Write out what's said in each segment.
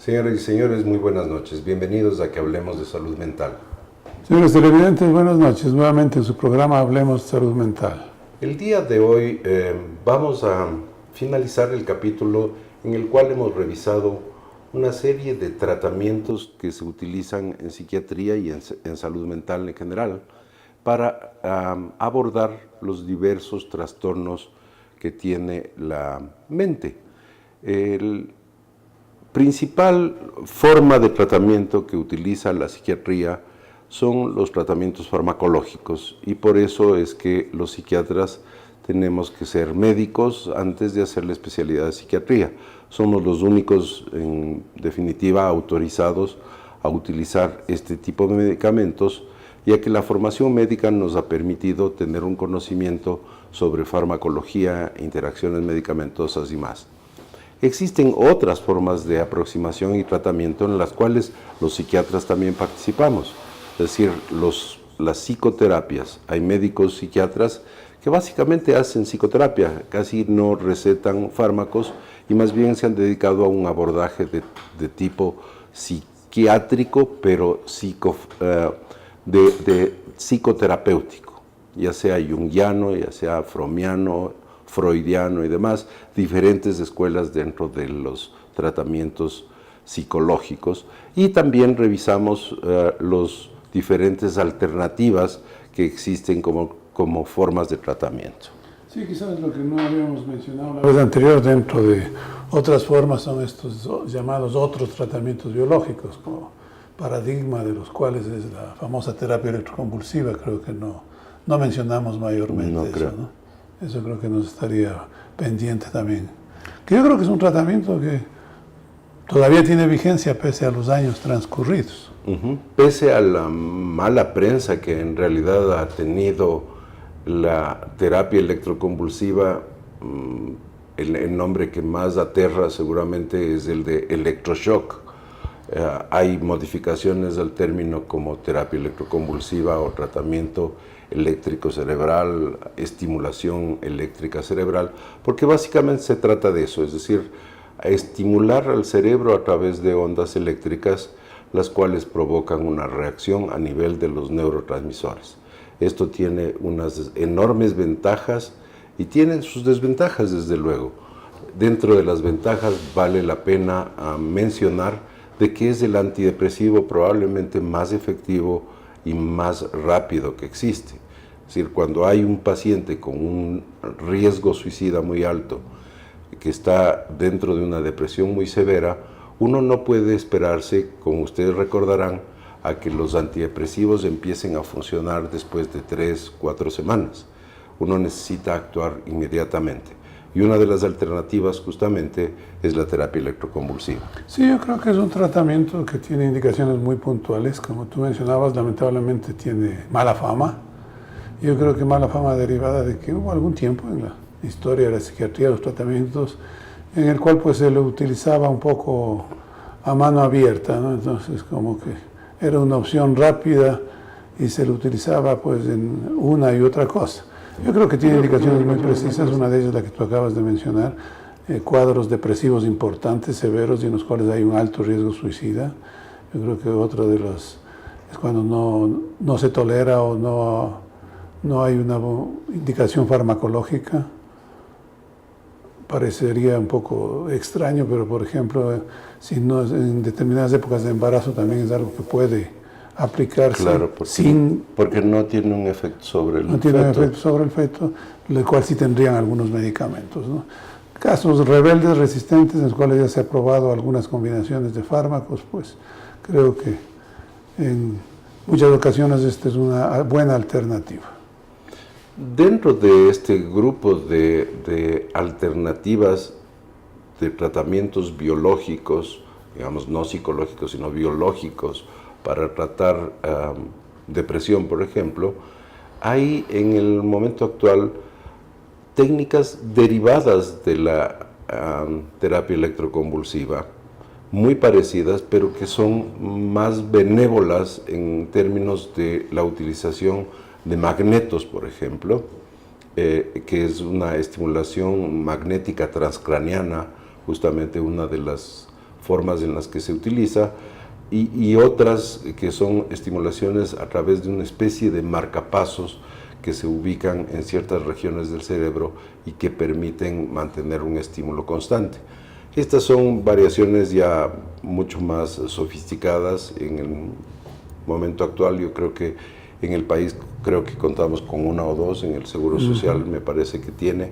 Señoras y señores, muy buenas noches. Bienvenidos a que hablemos de salud mental. Señores televidentes, buenas noches. Nuevamente en su programa Hablemos de Salud Mental. El día de hoy vamos a finalizar el capítulo en el cual hemos revisado una serie de tratamientos que se utilizan en psiquiatría y en salud mental en general para abordar los diversos trastornos que tiene la mente. La principal forma de tratamiento que utiliza la psiquiatría son los tratamientos farmacológicos, y por eso es que los psiquiatras tenemos que ser médicos antes de hacer la especialidad de psiquiatría. Somos los únicos, en definitiva, autorizados a utilizar este tipo de medicamentos, ya que la formación médica nos ha permitido tener un conocimiento sobre farmacología, interacciones medicamentosas y más. Existen otras formas de aproximación y tratamiento en las cuales los psiquiatras también participamos, es decir, las psicoterapias. Hay médicos psiquiatras que básicamente hacen psicoterapia, casi no recetan fármacos y más bien se han dedicado a un abordaje de tipo psiquiátrico, pero de psicoterapéutico, ya sea junguiano, ya sea freudiano y demás, diferentes escuelas dentro de los tratamientos psicológicos, y también revisamos las diferentes alternativas que existen como formas de tratamiento. Sí, quizás lo que no habíamos mencionado la vez anterior dentro de otras formas son estos llamados otros tratamientos biológicos, como paradigma de los cuales es la famosa terapia electroconvulsiva. Creo que no mencionamos mayormente no eso, creo. ¿no? Eso creo que nos estaría pendiente también. Que yo creo que es un tratamiento que todavía tiene vigencia pese a los años transcurridos. Pese a la mala prensa que en realidad ha tenido la terapia electroconvulsiva, el nombre que más aterra seguramente es el de electroshock. Hay modificaciones del término como terapia electroconvulsiva o tratamiento eléctrico cerebral, estimulación eléctrica cerebral, porque básicamente se trata de eso, es decir, estimular al cerebro a través de ondas eléctricas, las cuales provocan una reacción a nivel de los neurotransmisores. Esto tiene unas enormes ventajas y tiene sus desventajas, desde luego. Dentro de las ventajas vale la pena mencionar de que es el antidepresivo probablemente más efectivo y más rápido que existe. Es decir, cuando hay un paciente con un riesgo suicida muy alto, que está dentro de una depresión muy severa, uno no puede esperarse, como ustedes recordarán, a que los antidepresivos empiecen a funcionar después de 3-4 semanas. Uno necesita actuar inmediatamente. Y una de las alternativas justamente es la terapia electroconvulsiva. Sí, yo creo que es un tratamiento que tiene indicaciones muy puntuales. Como tú mencionabas, lamentablemente tiene mala fama. Yo creo que mala fama derivada de que hubo algún tiempo en la historia de la psiquiatría, los tratamientos, en el cual pues se lo utilizaba un poco a mano abierta, ¿no? Entonces como que era una opción rápida y se lo utilizaba pues en una y otra cosa. Yo creo que tiene indicaciones muy precisas, una de ellas la que tú acabas de mencionar, cuadros depresivos importantes, severos, y en los cuales hay un alto riesgo suicida. Yo creo que otra de las es cuando no se tolera o no hay una indicación farmacológica. Parecería un poco extraño, pero por ejemplo, si no, en determinadas épocas de embarazo también es algo que puede aplicarse, claro, porque no tiene un efecto sobre el feto. No tiene un efecto sobre el feto, el cual sí tendrían algunos medicamentos, ¿no? Casos rebeldes, resistentes, en los cuales ya se ha probado algunas combinaciones de fármacos, pues creo que en muchas ocasiones esta es una buena alternativa. Dentro de este grupo de alternativas de tratamientos biológicos, digamos no psicológicos, sino biológicos, para tratar depresión, por ejemplo, hay en el momento actual técnicas derivadas de la terapia electroconvulsiva, muy parecidas, pero que son más benévolas en términos de la utilización de magnetos, por ejemplo, que es una estimulación magnética transcraniana, justamente una de las formas en las que se utiliza, y otras que son estimulaciones a través de una especie de marcapasos que se ubican en ciertas regiones del cerebro y que permiten mantener un estímulo constante. Estas son variaciones ya mucho más sofisticadas. En el momento actual yo creo que en el país contamos con una o dos, en el Seguro Social me parece que tiene.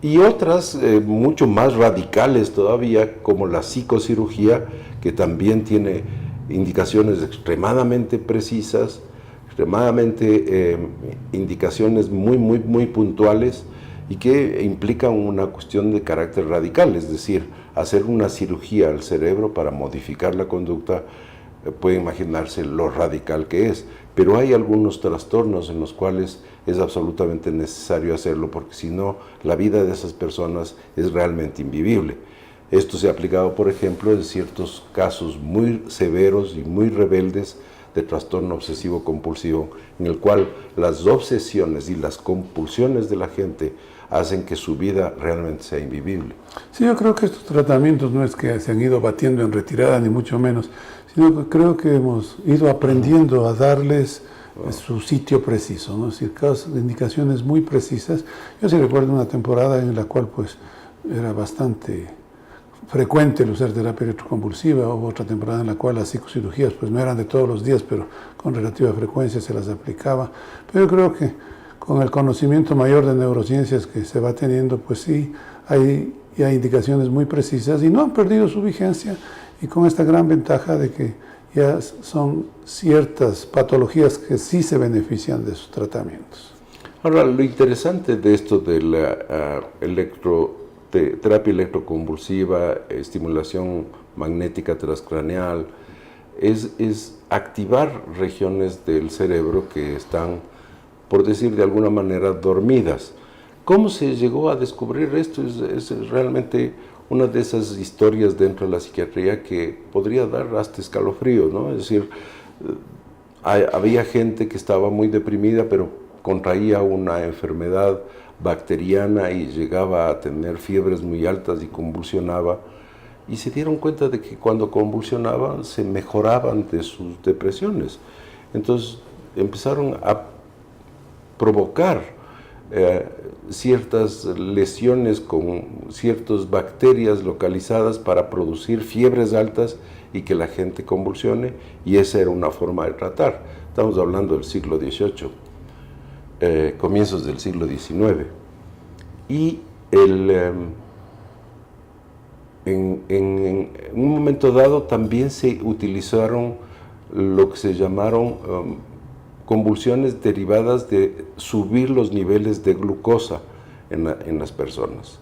Y otras mucho más radicales todavía, como la psicocirugía, que también tiene indicaciones extremadamente precisas, indicaciones muy puntuales, y que implican una cuestión de carácter radical, es decir, hacer una cirugía al cerebro para modificar la conducta. Puede imaginarse lo radical que es, pero hay algunos trastornos en los cuales es absolutamente necesario hacerlo, porque si no, la vida de esas personas es realmente invivible. Esto se ha aplicado, por ejemplo, en ciertos casos muy severos y muy rebeldes de trastorno obsesivo compulsivo, en el cual las obsesiones y las compulsiones de la gente hacen que su vida realmente sea invivible. Sí, yo creo que estos tratamientos no es que se han ido batiendo en retirada, ni mucho menos, sino que creo que hemos ido aprendiendo a darles su sitio preciso, ¿no? Es decir, indicaciones muy precisas. Yo sí recuerdo una temporada en la cual pues era bastante frecuente el usar terapia electroconvulsiva. Hubo otra temporada en la cual las psicocirugías pues no eran de todos los días, pero con relativa frecuencia se las aplicaba. Pero yo creo que con el conocimiento mayor de neurociencias que se va teniendo, pues sí, hay indicaciones muy precisas y no han perdido su vigencia, y con esta gran ventaja de que ya son ciertas patologías que sí se benefician de sus tratamientos. Ahora, lo interesante de esto de la terapia electroconvulsiva, estimulación magnética transcraneal, es activar regiones del cerebro que están, por decir de alguna manera, dormidas. ¿Cómo se llegó a descubrir esto? Es realmente una de esas historias dentro de la psiquiatría que podría dar hasta escalofrío, ¿no? Es decir, había gente que estaba muy deprimida, pero contraía una enfermedad bacteriana y llegaba a tener fiebres muy altas y convulsionaba, y se dieron cuenta de que cuando convulsionaban se mejoraban de sus depresiones. Entonces empezaron a provocar ciertas lesiones con ciertas bacterias localizadas para producir fiebres altas y que la gente convulsione, y esa era una forma de tratar. Estamos hablando del siglo XVIII, comienzos del siglo XIX. Y en un momento dado también se utilizaron lo que se llamaron convulsiones derivadas de subir los niveles de glucosa en las personas.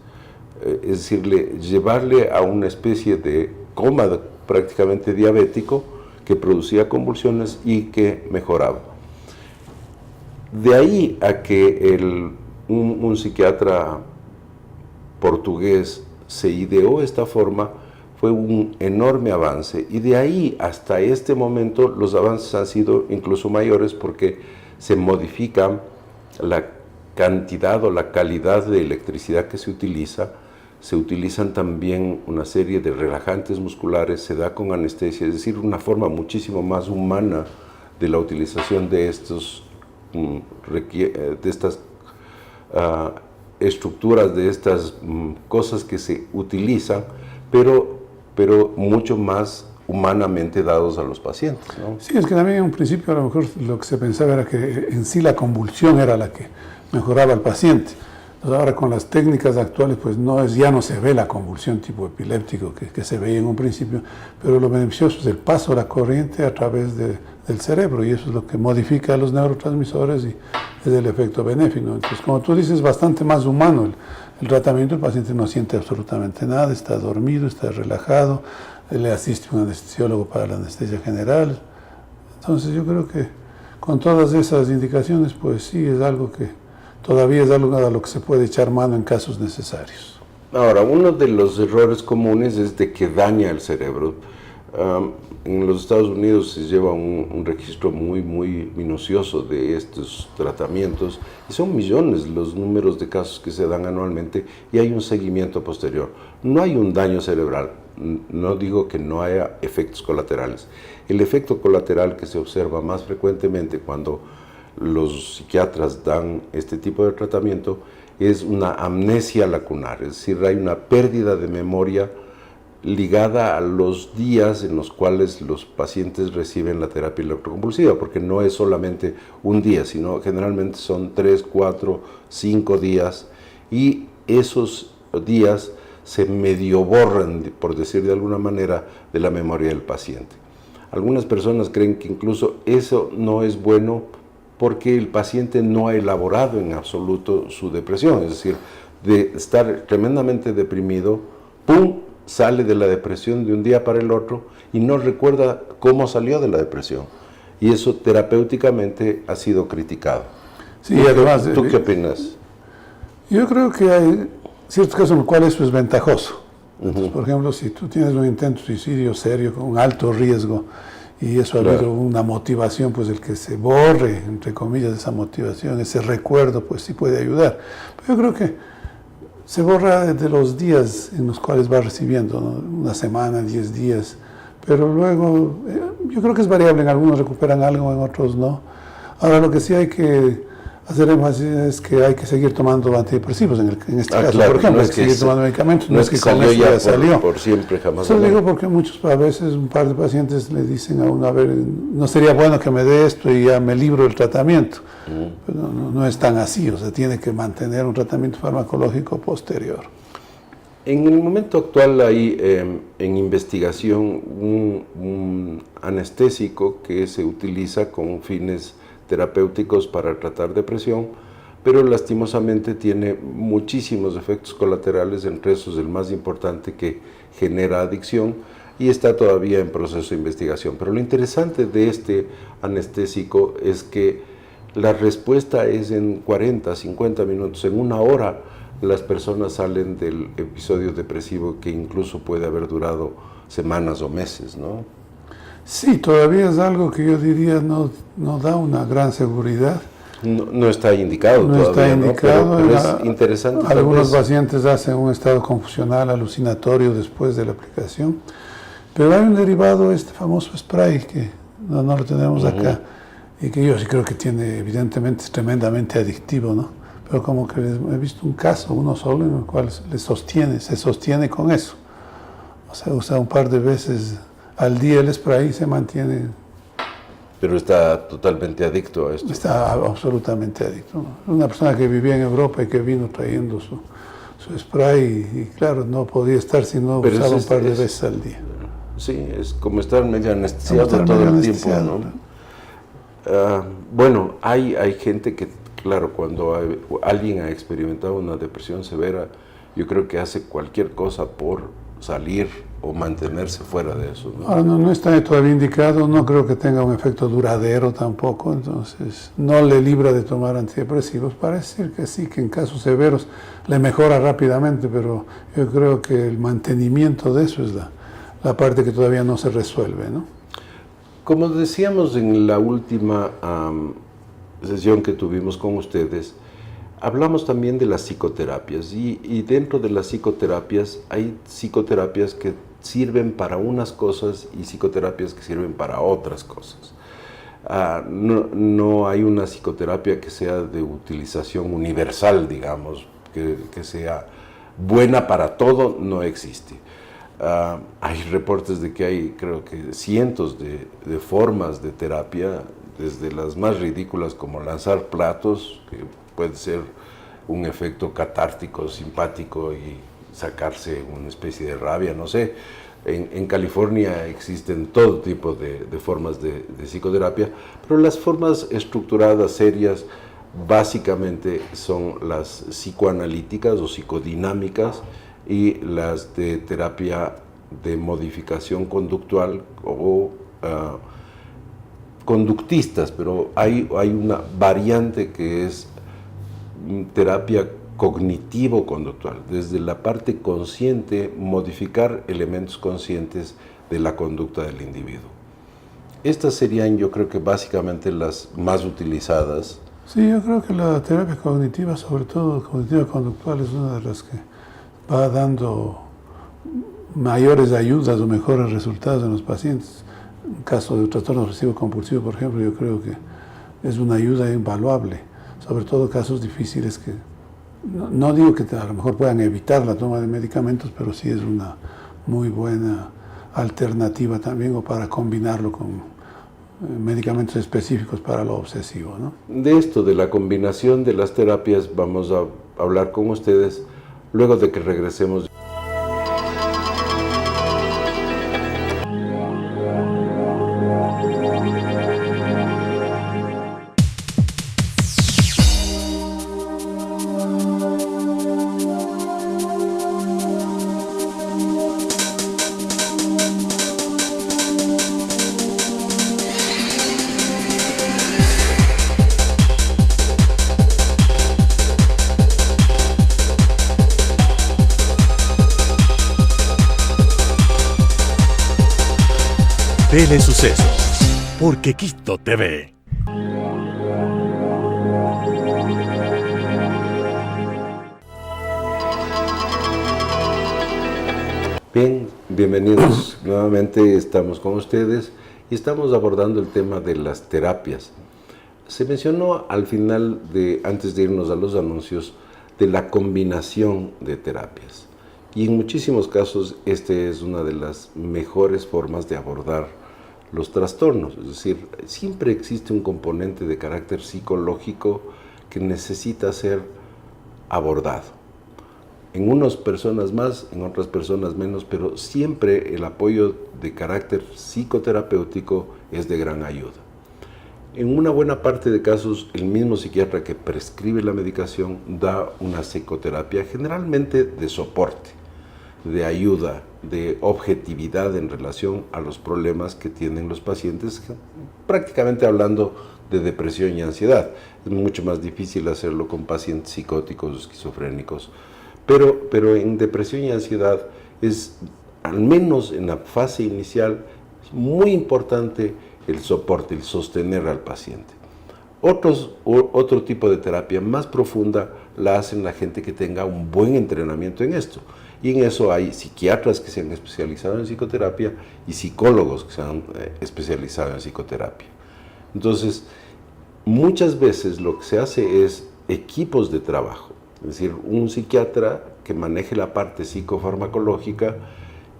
Es decir, llevarle a una especie de coma prácticamente diabético que producía convulsiones y que mejoraba. De ahí a que un psiquiatra portugués se ideó esta forma, fue un enorme avance, y de ahí hasta este momento los avances han sido incluso mayores, porque se modifica la cantidad o la calidad de electricidad que se utiliza. Se utilizan también una serie de relajantes musculares, se da con anestesia, es decir, una forma muchísimo más humana de la utilización de estas estructuras, de estas cosas que se utilizan, pero mucho más humanamente dados a los pacientes, ¿no? Sí, es que también en un principio a lo mejor lo que se pensaba era que en sí la convulsión era la que mejoraba al paciente. Entonces ahora con las técnicas actuales pues ya no se ve la convulsión tipo epiléptico que se veía en un principio, pero lo beneficioso es el paso de la corriente a través del cerebro, y eso es lo que modifica los neurotransmisores y es el efecto benéfico. Entonces, como tú dices, es bastante más humano el tratamiento. El paciente no siente absolutamente nada, está dormido, está relajado, le asiste un anestesiólogo para la anestesia general. Entonces yo creo que con todas esas indicaciones pues sí es algo que todavía es algo a lo que se puede echar mano en casos necesarios. Ahora, uno de los errores comunes es de que daña el cerebro. En los Estados Unidos se lleva un registro muy minucioso de estos tratamientos y son millones los números de casos que se dan anualmente y hay un seguimiento posterior. No hay un daño cerebral, no digo que no haya efectos colaterales. El efecto colateral que se observa más frecuentemente cuando los psiquiatras dan este tipo de tratamiento es una amnesia lacunar, es decir, hay una pérdida de memoria ligada a los días en los cuales los pacientes reciben la terapia electroconvulsiva, porque no es solamente un día, sino generalmente son 3, 4, 5 días, y esos días se medio borran, por decir de alguna manera, de la memoria del paciente. Algunas personas creen que incluso eso no es bueno porque el paciente no ha elaborado en absoluto su depresión, es decir, de estar tremendamente deprimido, ¡pum!, sale de la depresión de un día para el otro y no recuerda cómo salió de la depresión. Y eso terapéuticamente ha sido criticado. Sí, además... ¿Tú qué opinas? Yo creo que hay ciertos casos en los cuales eso es ventajoso. Entonces, por ejemplo, si tú tienes un intento de suicidio serio con un alto riesgo y eso ha habido una motivación, pues el que se borre, entre comillas, esa motivación, ese recuerdo, pues sí puede ayudar. Pero yo creo que se borra de los días en los cuales va recibiendo, ¿no? Una semana, 10 días, pero luego yo creo que es variable, en algunos recuperan algo, en otros no. Ahora lo que sí hay que hacer énfasis es que hay que seguir tomando antidepresivos en este caso, claro, por ejemplo, no hay que seguir tomando medicamentos, no es que con eso ya salió. Por siempre, jamás. Eso lo digo porque a veces un par de pacientes le dicen a uno, a ver, no sería bueno que me dé esto y ya me libro del tratamiento. Pero no es tan así, o sea, tiene que mantener un tratamiento farmacológico posterior. En el momento actual hay en investigación un anestésico que se utiliza con fines terapéuticos para tratar depresión, pero lastimosamente tiene muchísimos efectos colaterales, entre esos el más importante, que genera adicción, y está todavía en proceso de investigación. Pero lo interesante de este anestésico es que la respuesta es en 40, 50 minutos, en una hora las personas salen del episodio depresivo, que incluso puede haber durado semanas o meses, ¿no? Sí, todavía es algo que yo diría no da una gran seguridad. No está indicado no todavía, está indicado, pero es interesante. Algunos pacientes hacen un estado confusional alucinatorio después de la aplicación, pero hay un derivado, este famoso spray, que no lo tenemos acá, y que yo sí creo que tiene, evidentemente, es tremendamente adictivo, ¿no? Pero como que he visto un caso, uno solo, en el cual se sostiene con eso. O sea, usa un par de veces al día el spray y se mantiene. Pero está totalmente adicto a esto. Está absolutamente adicto, ¿no? Una persona que vivía en Europa y que vino trayendo su spray y claro, no podía estar si no usaba un par de veces al día. Sí, es como estar medio anestesiado todo el tiempo, ¿no? Bueno, hay gente que, claro, cuando alguien ha experimentado una depresión severa, yo creo que hace cualquier cosa por salir o mantenerse fuera de eso, ¿no? No está todavía indicado, no creo que tenga un efecto duradero tampoco, entonces no le libra de tomar antidepresivos. Parece ser que sí, que en casos severos le mejora rápidamente, pero yo creo que el mantenimiento de eso es la parte que todavía no se resuelve, ¿no? Como decíamos en la última sesión que tuvimos con ustedes, hablamos también de las psicoterapias y dentro de las psicoterapias hay psicoterapias que sirven para unas cosas y psicoterapias que sirven para otras cosas. No hay una psicoterapia que sea de utilización universal, digamos, que sea buena para todo, no existe. Hay reportes de que hay, creo que, cientos de formas de terapia, desde las más ridículas como lanzar platos, que puede ser un efecto catártico, simpático y sacarse una especie de rabia, no sé. En California existen todo tipo de formas de psicoterapia, pero las formas estructuradas, serias, básicamente son las psicoanalíticas o psicodinámicas y las de terapia de modificación conductual o conductistas, pero hay una variante que es terapia cognitivo-conductual, desde la parte consciente, modificar elementos conscientes de la conducta del individuo. Estas serían, yo creo que básicamente las más utilizadas. Sí, yo creo que la terapia cognitiva, sobre todo cognitiva conductual, es una de las que va dando mayores ayudas o mejores resultados en los pacientes. En el caso del trastorno obsesivo compulsivo, por ejemplo, yo creo que es una ayuda invaluable, sobre todo casos difíciles que no digo que a lo mejor puedan evitar la toma de medicamentos, pero sí es una muy buena alternativa también, o para combinarlo con medicamentos específicos para lo obsesivo, ¿no? De esto, de la combinación de las terapias, vamos a hablar con ustedes luego de que regresemos. Telesucesos, porque Quito TV. Bien, bienvenidos. Nuevamente estamos con ustedes y estamos abordando el tema de las terapias. Se mencionó al final, antes de irnos a los anuncios, de la combinación de terapias. Y en muchísimos casos, este es una de las mejores formas de abordar los trastornos. Es decir, siempre existe un componente de carácter psicológico que necesita ser abordado. En unas personas más, en otras personas menos, pero siempre el apoyo de carácter psicoterapéutico es de gran ayuda. En una buena parte de casos, el mismo psiquiatra que prescribe la medicación da una psicoterapia, generalmente de soporte, de ayuda, de objetividad en relación a los problemas que tienen los pacientes, prácticamente hablando de depresión y ansiedad. Es mucho más difícil hacerlo con pacientes psicóticos o esquizofrénicos, pero en depresión y ansiedad es, al menos en la fase inicial, muy importante el soporte, el sostener al paciente. Otro tipo de terapia más profunda la hacen la gente que tenga un buen entrenamiento en esto. Y en eso hay psiquiatras que se han especializado en psicoterapia y psicólogos que se han especializado en psicoterapia. Entonces, muchas veces lo que se hace es equipos de trabajo. Es decir, un psiquiatra que maneje la parte psicofarmacológica,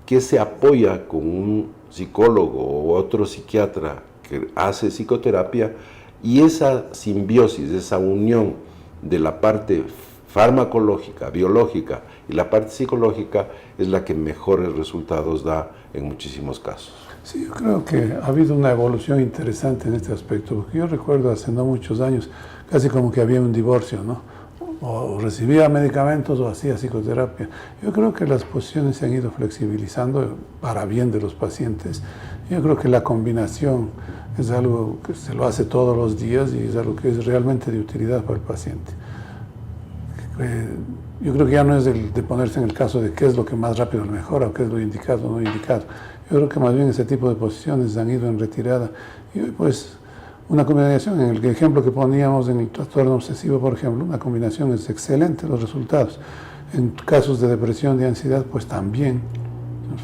que se apoya con un psicólogo o otro psiquiatra que hace psicoterapia, y esa simbiosis, esa unión de la parte farmacológica, biológica y la parte psicológica es la que mejores resultados da en muchísimos casos. Sí, yo creo que ha habido una evolución interesante en este aspecto, porque yo recuerdo hace no muchos años casi como que había un divorcio, ¿no? O recibía medicamentos o hacía psicoterapia. Yo creo que las posiciones se han ido flexibilizando para bien de los pacientes. Yo creo que la combinación es algo que se lo hace todos los días y es algo que es realmente de utilidad para el paciente. Yo creo que ya no es de ponerse en el caso de qué es lo que más rápido le mejora o qué es lo indicado o no indicado. Yo creo que más bien ese tipo de posiciones han ido en retirada. Y hoy, pues, una combinación, en el ejemplo que poníamos en el trastorno obsesivo, por ejemplo, una combinación es excelente los resultados. En casos de depresión y ansiedad, pues también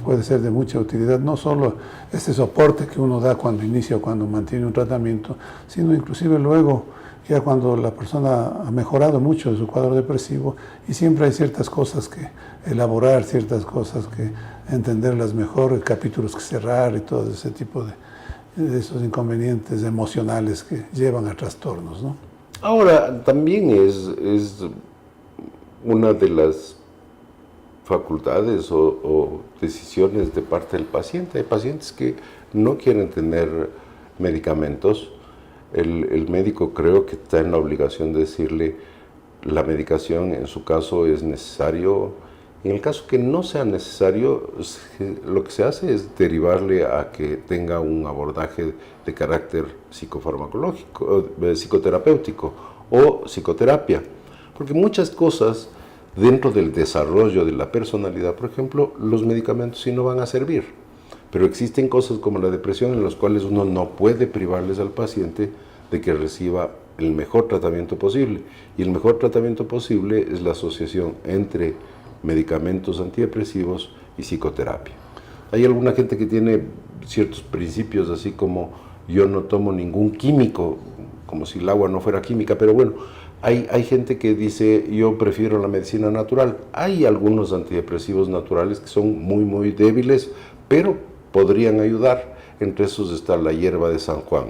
puede ser de mucha utilidad, no solo ese soporte que uno da cuando inicia o cuando mantiene un tratamiento, sino inclusive luego, ya cuando la persona ha mejorado mucho de su cuadro depresivo, y siempre hay ciertas cosas que elaborar, ciertas cosas que entenderlas mejor, capítulos que cerrar y todo ese tipo de esos inconvenientes emocionales que llevan a trastornos, ¿no? Ahora, también es una de las facultades o decisiones de parte del paciente. Hay pacientes que no quieren tener medicamentos. El médico creo que está en la obligación de decirle la medicación en su caso es necesario. En el caso que no sea necesario, lo que se hace es derivarle a que tenga un abordaje de carácter psicofarmacológico, psicoterapéutico o psicoterapia. Porque muchas cosas dentro del desarrollo de la personalidad, por ejemplo, los medicamentos sí no van a servir. Pero existen cosas como la depresión en las cuales uno no puede privarles al paciente de que reciba el mejor tratamiento posible. Y el mejor tratamiento posible es la asociación entre medicamentos antidepresivos y psicoterapia. Hay alguna gente que tiene ciertos principios, así como yo no tomo ningún químico, como si el agua no fuera química, pero bueno, hay gente que dice yo prefiero la medicina natural. Hay algunos antidepresivos naturales que son muy débiles, pero podrían ayudar. Entre esos está la hierba de San Juan.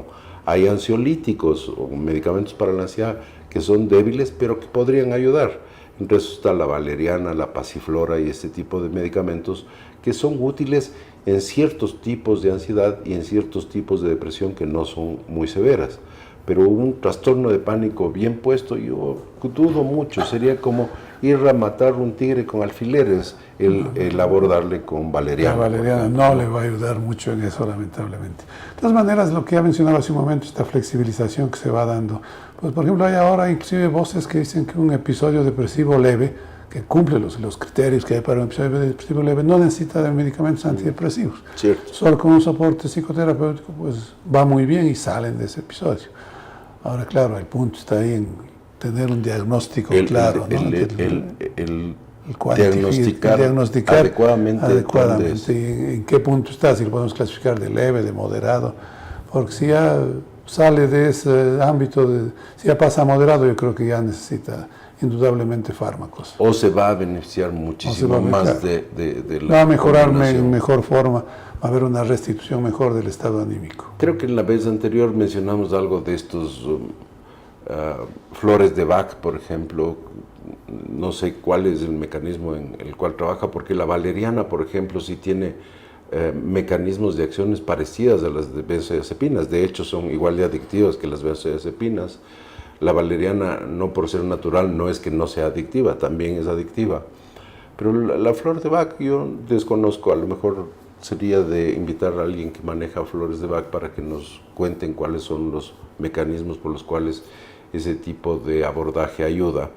Hay ansiolíticos o medicamentos para la ansiedad que son débiles, pero que podrían ayudar. Entre esos está la valeriana, la pasiflora y este tipo de medicamentos que son útiles en ciertos tipos de ansiedad y en ciertos tipos de depresión que no son muy severas. Pero un trastorno de pánico bien puesto, yo dudo mucho, sería como ir a matar un tigre con alfileres, el abordarle con valeriana. La valeriana no le va a ayudar mucho en eso, lamentablemente. De todas maneras, lo que ya mencionaba hace un momento, esta flexibilización que se va dando. Pues, por ejemplo, hay ahora inclusive voces que dicen que un episodio depresivo leve, que cumple los criterios que hay para un episodio depresivo leve, no necesita de medicamentos antidepresivos. Cierto. Solo con un soporte psicoterapéutico, pues va muy bien y salen de ese episodio. Ahora, claro, el punto está ahí en tener un diagnóstico claro, ¿no? El diagnosticar adecuadamente y en qué punto está, si lo podemos clasificar de leve, de moderado, porque si ya sale de ese ámbito, si ya pasa a moderado, yo creo que ya necesita indudablemente fármacos. O se va a beneficiar muchísimo más de la va a mejorar en mejor forma, va a haber una restitución mejor del estado anímico. Creo que en la vez anterior mencionamos algo de estos flores de Bach, por ejemplo. No sé cuál es el mecanismo en el cual trabaja, porque la valeriana, por ejemplo, sí tiene mecanismos de acciones parecidas a las de benzodiazepinas. De hecho, son igual de adictivas que las benzodiazepinas. La valeriana, no por ser natural, no es que no sea adictiva, también es adictiva. Pero la flor de Bach yo desconozco, a lo mejor sería de invitar a alguien que maneja flores de Bach para que nos cuenten cuáles son los mecanismos por los cuales ese tipo de abordaje ayuda.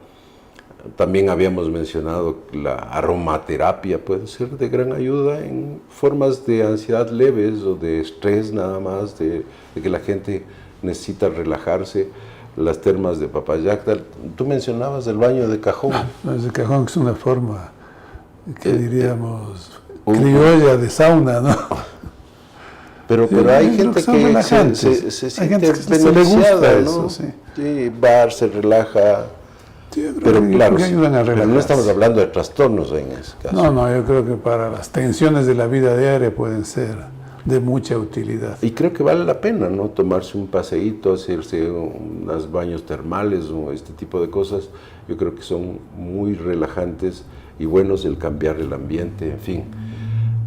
También habíamos mencionado que la aromaterapia puede ser de gran ayuda en formas de ansiedad leves o de estrés nada más, de que la gente necesita relajarse. Las termas de Papayacta. Tú mencionabas el baño de cajón. El baño de cajón es una forma, que diríamos, criolla de sauna, ¿no? Pero hay gente que se siente beneficiada, ¿no? Sí, bar, se relaja. Sí, pero claro, pero no estamos hablando de trastornos en ese caso. No, yo creo que para las tensiones de la vida diaria pueden ser de mucha utilidad. Y creo que vale la pena, ¿no? Tomarse un paseíto, hacerse unos baños termales o este tipo de cosas. Yo creo que son muy relajantes y buenos el cambiar el ambiente, en fin.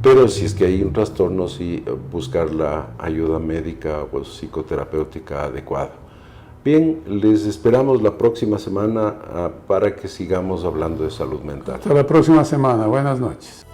Pero si es que hay un trastorno, sí buscar la ayuda médica o psicoterapéutica adecuada. Bien, les esperamos la próxima semana para que sigamos hablando de salud mental. Hasta la próxima semana. Buenas noches.